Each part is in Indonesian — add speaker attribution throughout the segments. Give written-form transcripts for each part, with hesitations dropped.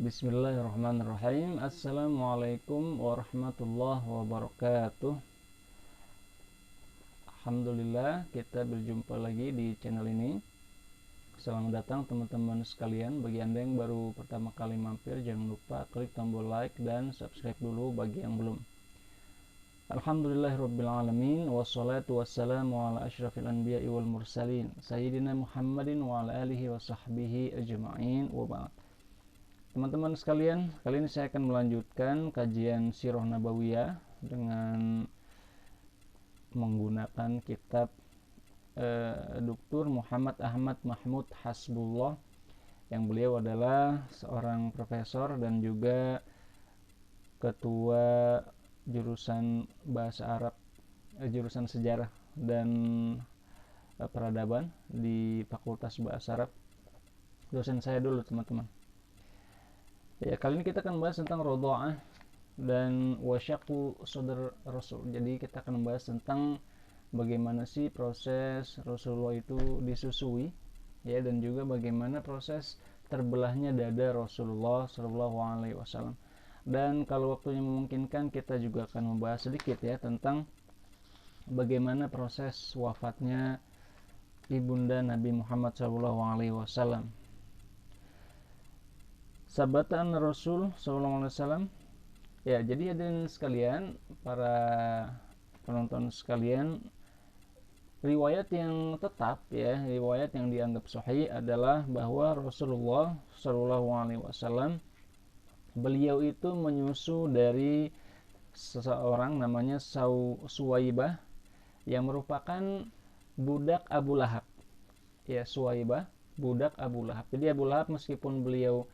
Speaker 1: Bismillahirrahmanirrahim. Assalamualaikum warahmatullahi wabarakatuh. Alhamdulillah, kita berjumpa lagi di channel ini. Selamat datang teman-teman sekalian. Bagi Anda yang baru pertama kali mampir, jangan lupa klik tombol like dan subscribe dulu bagi yang belum. Alhamdulillahirrabbilalamin. Wassalatu wassalamu ala ashrafil anbiya'i wal mursalin Sayyidina Muhammadin wa ala alihi wa sahbihi ajma'in wa ba'd. Teman-teman sekalian, kali ini saya akan melanjutkan kajian Sirah Nabawiyah dengan menggunakan kitab Dr. Muhammad Ahmad Mahmud Hasbullah, yang beliau adalah seorang profesor dan juga ketua jurusan bahasa Arab, jurusan sejarah dan peradaban di Fakultas Bahasa Arab. Dosen saya dulu, teman-teman. Ya, kali ini kita akan membahas tentang rodha'ah dan wasyaku sadr Rasul. Jadi kita akan membahas tentang bagaimana sih proses Rasulullah itu disusui, ya, dan juga bagaimana proses terbelahnya dada Rasulullah Shallallahu Alaihi Wasallam. Dan kalau waktunya memungkinkan, kita juga akan membahas sedikit ya tentang bagaimana proses wafatnya ibunda Nabi Muhammad Shallallahu Alaihi Wasallam. Sabatan Rasul Sallallahu Alaihi Wasallam. Ya, jadi hadirin sekalian, para penonton sekalian, riwayat yang tetap, ya, riwayat yang dianggap sahih adalah bahwa Rasulullah Sallallahu Alaihi Wasallam, beliau itu menyusu dari seseorang namanya Suwaibah, yang merupakan budak Abu Lahab. Ya, Suwaibah, budak Abu Lahab. Jadi Abu Lahab, meskipun beliau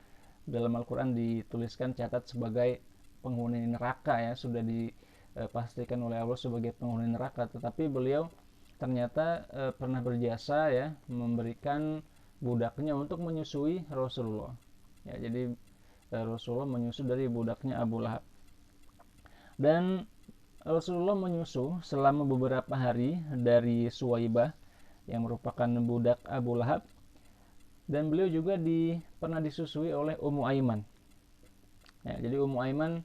Speaker 1: dalam Al-Quran dituliskan catat sebagai penghuni neraka, ya, sudah dipastikan oleh Allah sebagai penghuni neraka, tetapi beliau ternyata pernah berjasa, ya, memberikan budaknya untuk menyusui Rasulullah. Ya, jadi Rasulullah menyusu dari budaknya Abu Lahab. Dan Rasulullah menyusu selama beberapa hari dari Suwaibah yang merupakan budak Abu Lahab. Dan beliau juga pernah disusui oleh Ummu Aiman. Ya, jadi Ummu Aiman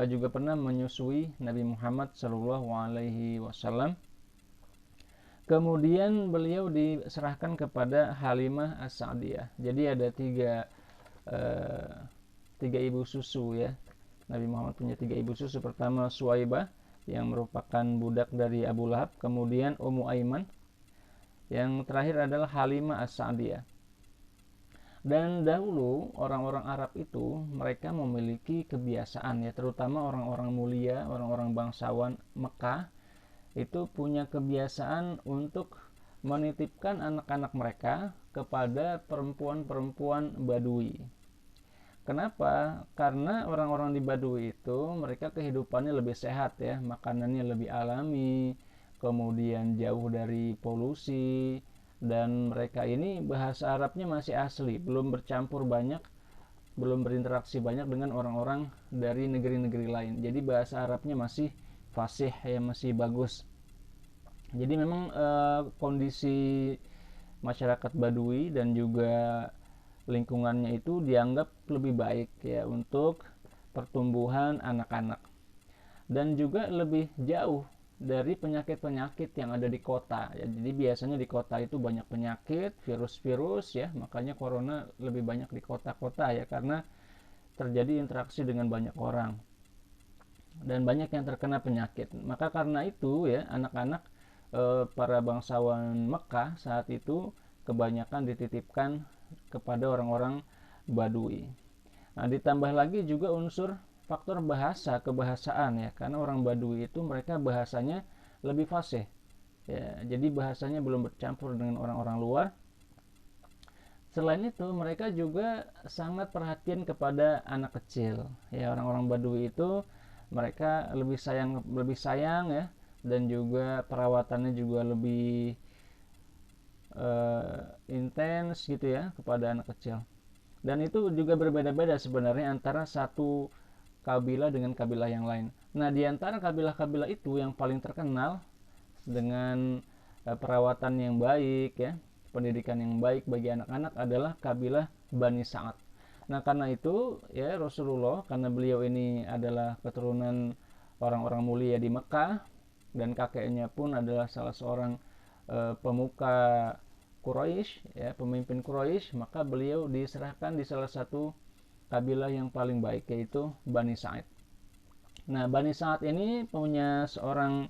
Speaker 1: juga pernah menyusui Nabi Muhammad Shallallahu Alaihi Wasallam. Kemudian beliau diserahkan kepada Halimah As-Sa'diyah. Jadi ada tiga ibu susu, ya. Nabi Muhammad punya tiga ibu susu. Pertama Suwaibah, yang merupakan budak dari Abu Lahab. Kemudian Ummu Aiman. Yang terakhir adalah Halimah As-Sa'diyah. Dan dahulu orang-orang Arab itu mereka memiliki kebiasaan, ya, terutama orang-orang mulia, orang-orang bangsawan Mekah itu punya kebiasaan untuk menitipkan anak-anak mereka kepada perempuan-perempuan Badui. Kenapa? Karena orang-orang di Badui itu mereka kehidupannya lebih sehat, ya, makanannya lebih alami, kemudian jauh dari polusi. Dan mereka ini bahasa Arabnya masih asli, belum bercampur banyak, belum berinteraksi banyak dengan orang-orang dari negeri-negeri lain. Jadi bahasa Arabnya masih fasih, ya, masih bagus. Jadi memang kondisi masyarakat Badui dan juga lingkungannya itu dianggap lebih baik, ya, untuk pertumbuhan anak-anak, dan juga lebih jauh dari penyakit-penyakit yang ada di kota, ya. Jadi biasanya di kota itu banyak penyakit, virus-virus, ya, makanya corona lebih banyak di kota-kota, ya, karena terjadi interaksi dengan banyak orang dan banyak yang terkena penyakit. Maka karena itu, ya, anak-anak para bangsawan Mekah saat itu kebanyakan dititipkan kepada orang-orang Badui. Nah, ditambah lagi juga unsur faktor kebahasaan, ya, karena orang Badui itu mereka bahasanya lebih fasih, ya, jadi bahasanya belum bercampur dengan orang-orang luar. Selain itu mereka juga sangat perhatian kepada anak kecil, ya. Orang-orang Badui itu mereka lebih sayang, ya, dan juga perawatannya juga lebih intens, gitu ya, kepada anak kecil. Dan itu juga berbeda-beda sebenarnya antara satu kabilah dengan kabilah yang lain. Nah, di antara kabilah-kabilah itu yang paling terkenal dengan perawatan yang baik, ya, pendidikan yang baik bagi anak-anak adalah kabilah Bani Sa'ad. Nah, karena itu ya Rasulullah, karena beliau ini adalah keturunan orang-orang mulia di Mekah dan kakeknya pun adalah salah seorang pemuka Quraisy, ya, pemimpin Quraisy, maka beliau diserahkan di salah satu kabilah yang paling baik, yaitu Bani Sa'id. Nah, Bani Sa'id ini punya seorang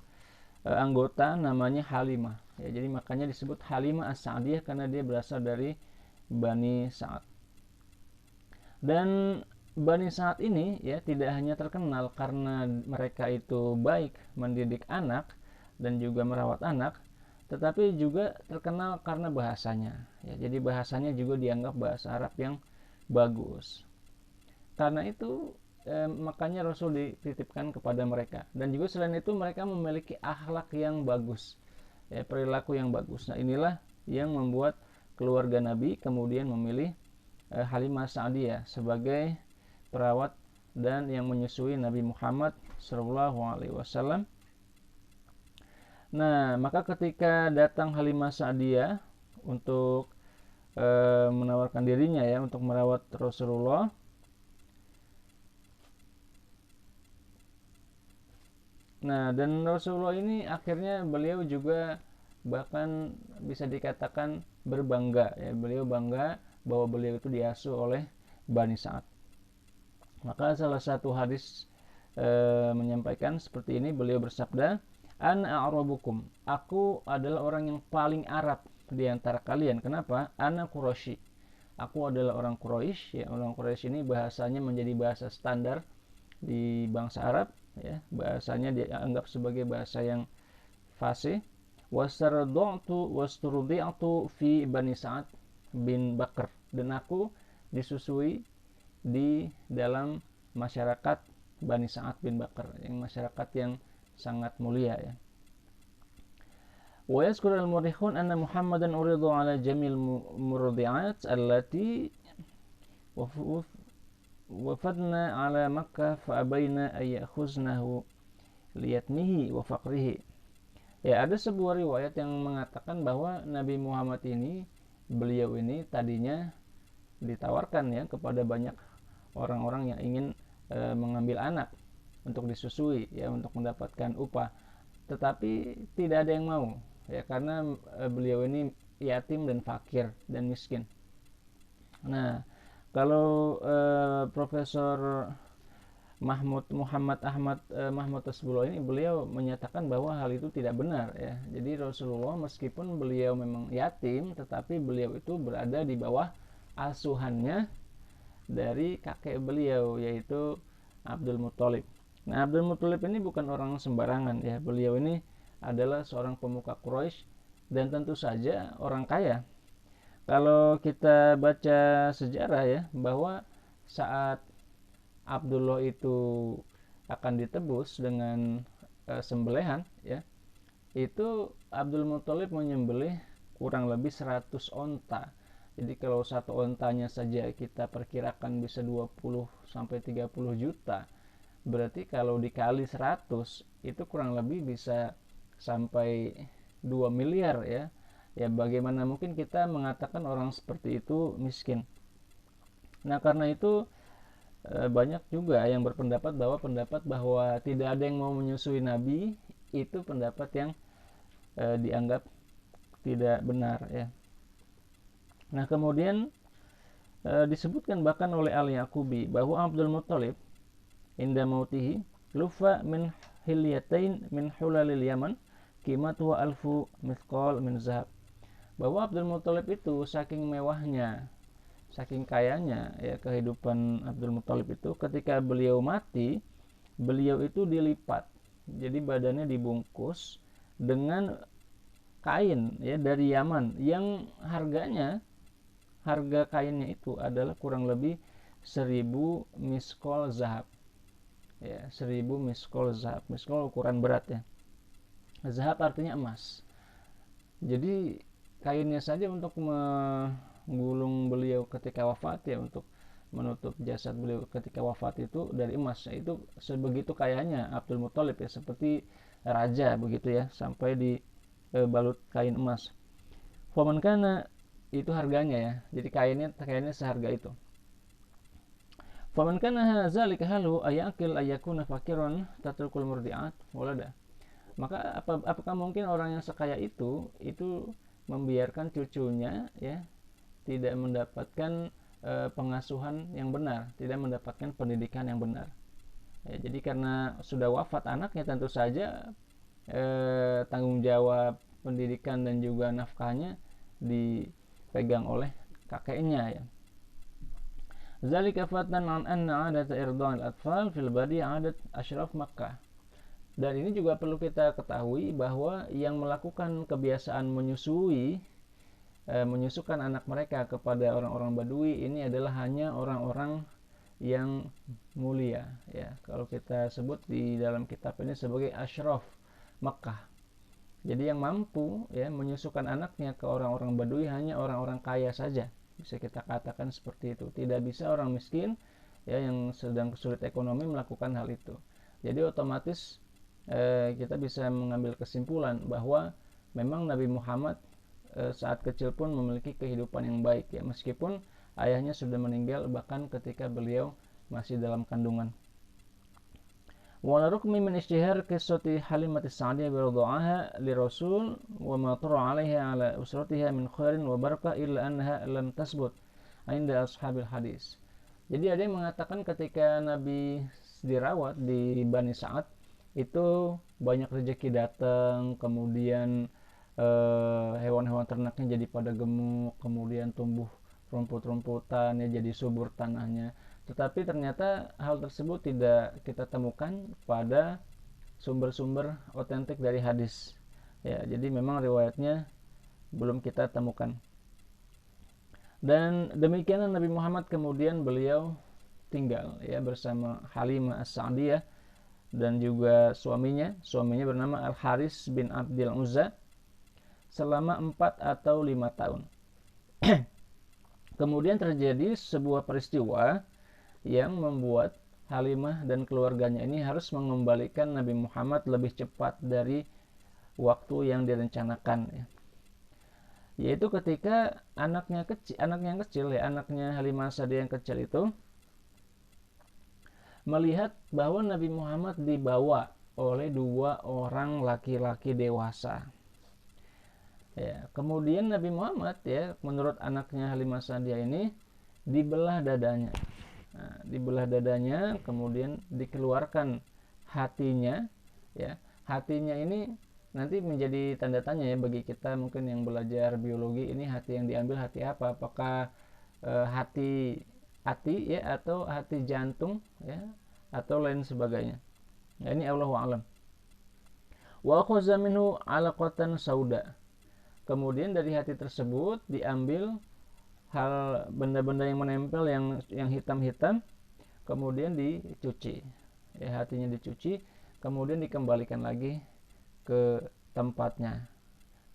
Speaker 1: anggota namanya Halimah. Ya, jadi makanya disebut Halimah As-Sa'diyah karena dia berasal dari Bani Sa'ad. Dan Bani Sa'ad ini ya tidak hanya terkenal karena mereka itu baik mendidik anak dan juga merawat anak, tetapi juga terkenal karena bahasanya. Ya, jadi bahasanya juga dianggap bahasa Arab yang bagus. Karena itu makanya Rasul dititipkan kepada mereka. Dan juga selain itu mereka memiliki akhlak yang bagus, ya, perilaku yang bagus. Nah, inilah yang membuat keluarga Nabi kemudian memilih Halimah Sa'diyah sebagai perawat dan yang menyusui Nabi Muhammad SAW. Nah, maka ketika datang Halimah Sa'diyah untuk menawarkan dirinya ya untuk merawat Rasulullah, nah dan Rasulullah ini akhirnya beliau juga bahkan bisa dikatakan berbangga, ya, beliau bangga bahwa beliau itu diasuh oleh Bani Sa'ad. Maka salah satu hadis menyampaikan seperti ini, beliau bersabda, Ana a'rabukum, aku adalah orang yang paling Arab di antara kalian. Kenapa? Ana Quraisy, aku adalah orang Quraisy. Ya, orang Quraisy ini bahasanya menjadi bahasa standar di bangsa Arab, ya, bahasanya dianggap sebagai bahasa yang fasih. Wasturdi'tu fi Bani Sa'ad bin Bakr, dan aku disusui di dalam masyarakat Bani Sa'ad bin Bakr, yang masyarakat yang sangat mulia, ya. Wa yazkur al-murikhun anna Muhammadan uridu ala jamil murdi'at allati wafadna ala Makkah fa abaina ay ya'khuznahu liyatmihi wa faqrihi. Ya, ada sebuah riwayat yang mengatakan bahwa Nabi Muhammad ini, beliau ini tadinya ditawarkan ya kepada banyak orang-orang yang ingin mengambil anak untuk disusui, ya, untuk mendapatkan upah, tetapi tidak ada yang mau, ya, karena beliau ini yatim dan fakir dan miskin. Nah, kalau Profesor Mahmud Tasbullah ini, beliau menyatakan bahwa hal itu tidak benar, ya. Jadi Rasulullah meskipun beliau memang yatim, tetapi beliau itu berada di bawah asuhannya dari kakek beliau, yaitu Abdul Muthalib. Nah, Abdul Muthalib ini bukan orang sembarangan, ya. Beliau ini adalah seorang pemuka Quraisy dan tentu saja orang kaya. Kalau kita baca sejarah ya, bahwa saat Abdullah itu akan ditebus dengan sembelihan, ya, itu Abdul Muthalib menyembelih kurang lebih 100 onta. Jadi kalau satu ontanya saja kita perkirakan bisa 20 sampai 30 juta. Berarti kalau dikali 100 itu kurang lebih bisa sampai 2 miliar, ya. Ya, bagaimana mungkin kita mengatakan orang seperti itu miskin. Nah, karena itu banyak juga yang berpendapat bahwa tidak ada yang mau menyusui Nabi, itu pendapat yang dianggap tidak benar, ya. Nah, kemudian disebutkan bahkan oleh Al-Yaqubi bahwa Abdul Muthalib inda mautihi lufa min hilyatain min hulalil Yaman qimatuha alfu mithqal min zahab. Bahwa Abdul Muthalib itu saking mewahnya, saking kayanya, ya, kehidupan Abdul Muthalib itu, ketika beliau mati, beliau itu dilipat. Jadi badannya dibungkus dengan kain, ya, dari Yaman yang harga kainnya itu adalah kurang lebih 1000 miskol zahab. Ya, 1000 miskol zahab. Miskol ukuran berat, ya. Zahab artinya emas. Jadi kainnya saja untuk menggulung beliau ketika wafat, ya, untuk menutup jasad beliau ketika wafat itu dari emas. Itu sebegitu kayanya Abdul Muthalib, ya, seperti raja begitu, ya, sampai dibalut kain emas. Faman kana, itu harganya, ya. Jadi kainnya seharga itu. Faman kana zalika halu ayakil ayakuna fakiran tatrukul murdiat walada. Maka apakah mungkin orang yang sekaya itu membiarkan cucunya ya tidak mendapatkan pengasuhan yang benar, tidak mendapatkan pendidikan yang benar. Ya, jadi karena sudah wafat anaknya, tentu saja tanggung jawab pendidikan dan juga nafkahnya dipegang oleh kakeknya ya. Zalika fatan an anna adat irda'il atfal fil badi adat asyraf Makkah. Dan ini juga perlu kita ketahui bahwa yang melakukan kebiasaan menyusukan anak mereka kepada orang-orang Badui ini adalah hanya orang-orang yang mulia ya. Kalau kita sebut di dalam kitab ini sebagai asyraf Makkah. Jadi yang mampu ya menyusukan anaknya ke orang-orang Badui hanya orang-orang kaya saja. Bisa kita katakan seperti itu. Tidak bisa orang miskin ya yang sedang kesulit ekonomi melakukan hal itu. Jadi otomatis kita bisa mengambil kesimpulan bahwa memang Nabi Muhammad saat kecil pun memiliki kehidupan yang baik ya, meskipun ayahnya sudah meninggal bahkan ketika beliau masih dalam kandungan. Wala rukmi min ishtihar qissati Halimah as-Sa'diyah bi radha'aha li Rasul wa ma tara 'alaiha 'ala usratiha min khairin wa barakah illa annaha lam tasbut 'inda ashabil hadis. Jadi ada yang mengatakan ketika Nabi dirawat di Bani Sa'ad itu banyak rezeki datang, kemudian hewan-hewan ternaknya jadi pada gemuk, kemudian tumbuh rumput-rumputan ya, jadi subur tanahnya. Tetapi ternyata hal tersebut tidak kita temukan pada sumber-sumber otentik dari hadis ya, jadi memang riwayatnya belum kita temukan. Dan demikian Nabi Muhammad kemudian beliau tinggal ya bersama Halimah as-Sa'diyah dan juga suaminya bernama Al-Haris bin Abdil Uzza selama 4 atau 5 tahun. Kemudian terjadi sebuah peristiwa yang membuat Halimah dan keluarganya ini harus mengembalikan Nabi Muhammad lebih cepat dari waktu yang direncanakan ya. Yaitu ketika anaknya Halimah Sa'diyah yang kecil itu melihat bahwa Nabi Muhammad dibawa oleh 2 orang laki-laki dewasa. Ya, kemudian Nabi Muhammad ya menurut anaknya Halimah Sa'diyah ini dibelah dadanya. Nah, dibelah dadanya, kemudian dikeluarkan hatinya ya. Hatinya ini nanti menjadi tanda tanya ya bagi kita mungkin yang belajar biologi, ini hati yang diambil hati apa? Apakah hati ya atau hati jantung ya atau lain sebagainya. Nah, ini Allahu a'lam. Wa akhadha minhu 'alaqatan sauda. Kemudian dari hati tersebut diambil hal benda-benda yang menempel yang hitam-hitam, kemudian dicuci ya, hatinya dicuci, kemudian dikembalikan lagi ke tempatnya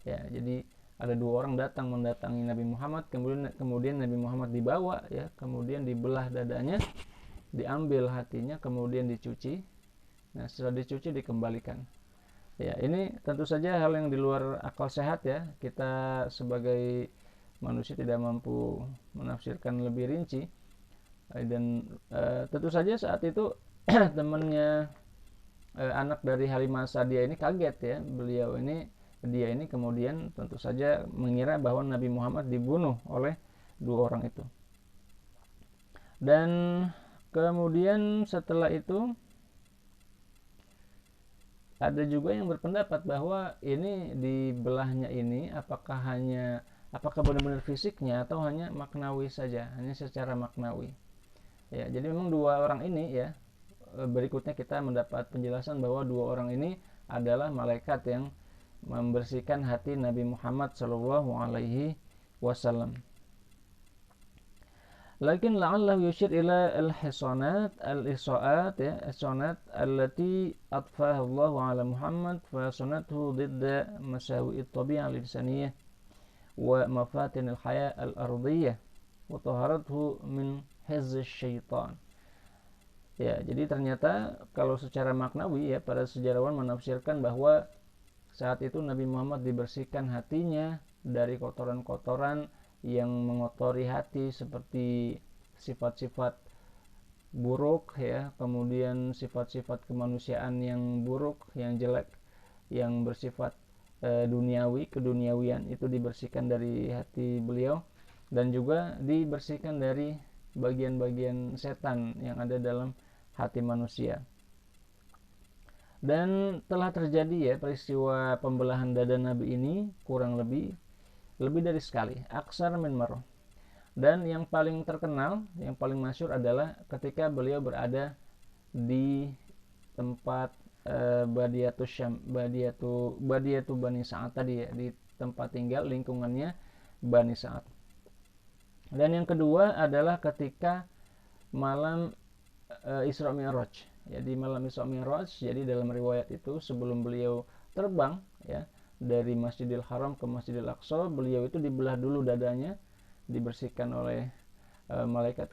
Speaker 1: ya. Jadi ada 2 orang mendatangi Nabi Muhammad, kemudian Nabi Muhammad dibawa ya, kemudian dibelah dadanya, diambil hatinya, kemudian dicuci. Nah setelah dicuci dikembalikan ya. Ini tentu saja hal yang di luar akal sehat ya, kita sebagai manusia tidak mampu menafsirkan lebih rinci. Dan tentu saja saat itu temannya anak dari Halimah Sa'diyah ini kaget ya, dia ini kemudian tentu saja mengira bahwa Nabi Muhammad dibunuh oleh 2 orang itu. Dan kemudian setelah itu ada juga yang berpendapat bahwa ini dibelahnya ini apakah benar-benar fisiknya atau hanya maknawi saja, hanya secara maknawi ya. Jadi memang 2 orang ini ya, berikutnya kita mendapat penjelasan bahwa 2 orang ini adalah malaikat yang membersihkan hati Nabi Muhammad sallallahu alaihi wasallam. Lakin la'allahu yushir ila al-hisanat al-isaat ya, as-sanat allati atfaha Allah ala Muhammad fa sanathu didda masawi at-tabi'ah al-insaniyah wa mafatin al-haya al-ardiyah wa taharathu min hizz syaitan. Ya, jadi ternyata kalau secara maknawi ya, para sejarawan menafsirkan bahwa saat itu Nabi Muhammad dibersihkan hatinya dari kotoran-kotoran yang mengotori hati seperti sifat-sifat buruk ya, kemudian sifat-sifat kemanusiaan yang buruk, yang jelek, yang bersifat duniawi, keduniawian itu dibersihkan dari hati beliau, dan juga dibersihkan dari bagian-bagian setan yang ada dalam hati manusia. Dan telah terjadi ya peristiwa pembelahan dada Nabi ini kurang lebih dari sekali, aksar min marrah. Dan yang paling terkenal, yang paling masyhur adalah ketika beliau berada di tempat Badiyatu Syam, Badiyatu Bani Sa'ad tadi ya, di tempat tinggal lingkungannya Bani Sa'ad. Dan yang kedua adalah ketika malam Isra Mi'raj. Jadi malam Isra Mi'raj, jadi dalam riwayat itu sebelum beliau terbang ya dari Masjidil Haram ke Masjidil Aqsa, beliau itu dibelah dulu dadanya, dibersihkan oleh malaikat